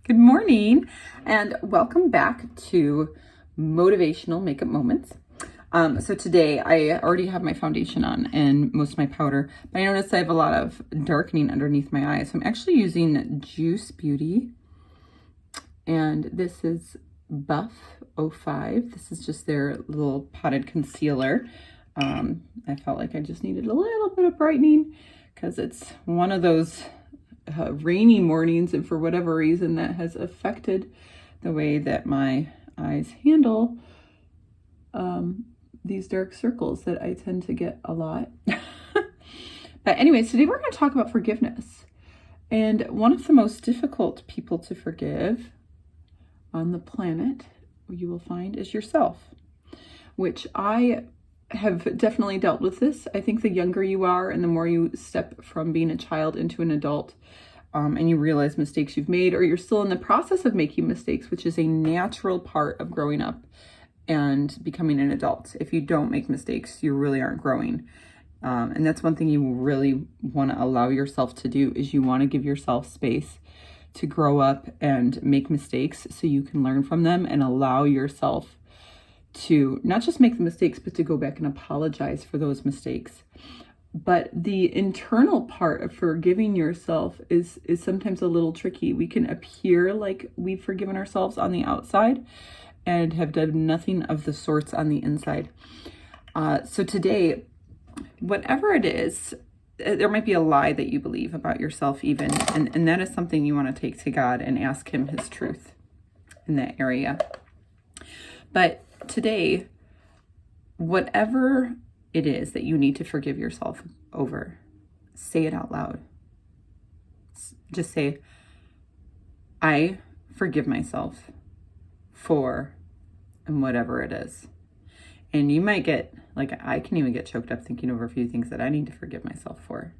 Good morning and welcome back to Motivational Makeup Moments. So today I already have my foundation on and most of my powder, but I noticed I have a lot of darkening underneath my eyes. So I'm actually using Juice Beauty, and this is Buff 05. This is just their little potted concealer. I felt like I just needed a little bit of brightening because it's one of those rainy mornings, and for whatever reason that has affected the way that my eyes handle these dark circles that I tend to get a lot. But anyways, today we're going to talk about forgiveness. And one of the most difficult people to forgive on the planet, you will find, is yourself, which I have definitely dealt with this. I think the younger you are and the more you step from being a child into an adult, and you realize mistakes you've made, or you're still in the process of making mistakes, which is a natural part of growing up and becoming an adult. If you don't make mistakes, you really aren't growing. And that's one thing you really want to allow yourself to do, is you want to give yourself space to grow up and make mistakes so you can learn from them and allow yourself to not just make the mistakes, but to go back and apologize for those mistakes. But the internal part of forgiving yourself is sometimes a little tricky. We can appear like we've forgiven ourselves on the outside and have done nothing of the sorts on the inside. So today, whatever it is, there might be a lie that you believe about yourself even, and that is something you want to take to God and ask him his truth in that area. But today, whatever it is that you need to forgive yourself over, say it out loud. Just say, I forgive myself for, and whatever it is. And you might get, like, I can even get choked up thinking over a few things that I need to forgive myself for.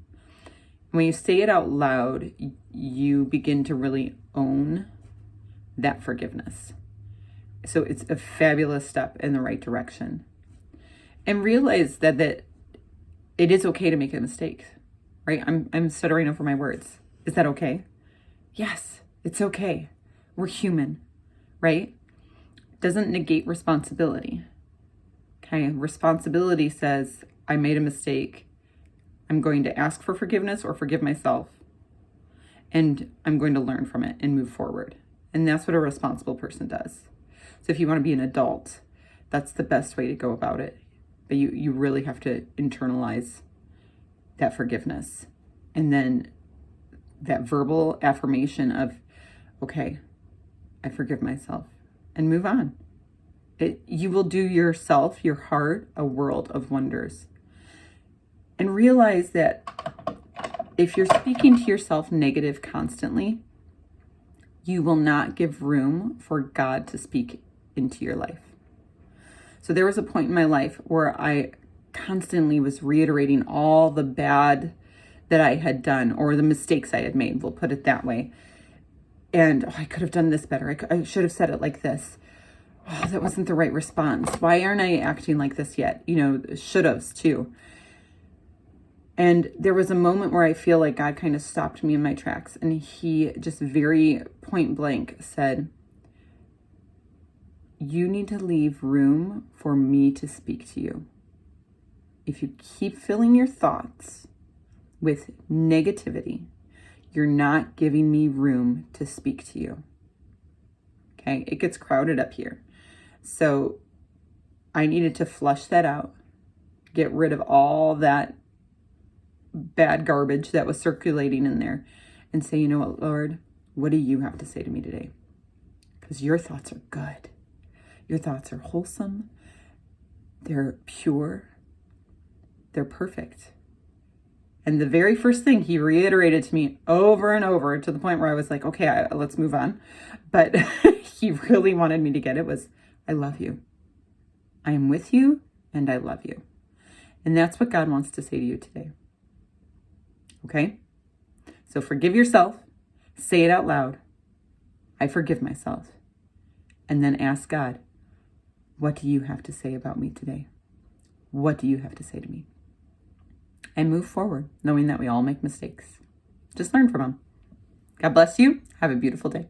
When you say it out loud, you begin to really own that forgiveness. So it's a fabulous step in the right direction. And realize that it is okay to make a mistake, right? I'm stuttering over my words. Is that okay? Yes, it's okay. We're human, right? Doesn't negate responsibility. Okay, responsibility says, I made a mistake. I'm going to ask for forgiveness or forgive myself. And I'm going to learn from it and move forward. And that's what a responsible person does. So if you want to be an adult, that's the best way to go about it. But you really have to internalize that forgiveness. And then that verbal affirmation of, okay, I forgive myself, and move on. You will do yourself, your heart, a world of wonders. And realize that if you're speaking to yourself negative constantly, you will not give room for God to speak into your life. So there was a point in my life where I constantly was reiterating all the bad that I had done, or the mistakes I had made, we'll put it that way. And I could have done this better. I should have said it like this. Oh, that wasn't the right response. Why aren't I acting like this yet? Should haves too. And there was a moment where I feel like God kind of stopped me in my tracks, and he just very point blank said, you need to leave room for me to speak to you. If you keep filling your thoughts with negativity, you're not giving me room to speak to you. Okay, it gets crowded up here. So I needed to flush that out, get rid of all that bad garbage that was circulating in there, and say, you know what, Lord, what do you have to say to me today? Because your thoughts are good. Your thoughts are wholesome. They're pure. They're perfect. And the very first thing he reiterated to me over and over, to the point where I was like, okay, let's move on. But he really wanted me to get it, was, I love you. I am with you and I love you. And that's what God wants to say to you today. Okay? So forgive yourself. Say it out loud. I forgive myself. And then ask God, what do you have to say about me today? What do you have to say to me? And move forward, knowing that we all make mistakes. Just learn from them. God bless you. Have a beautiful day.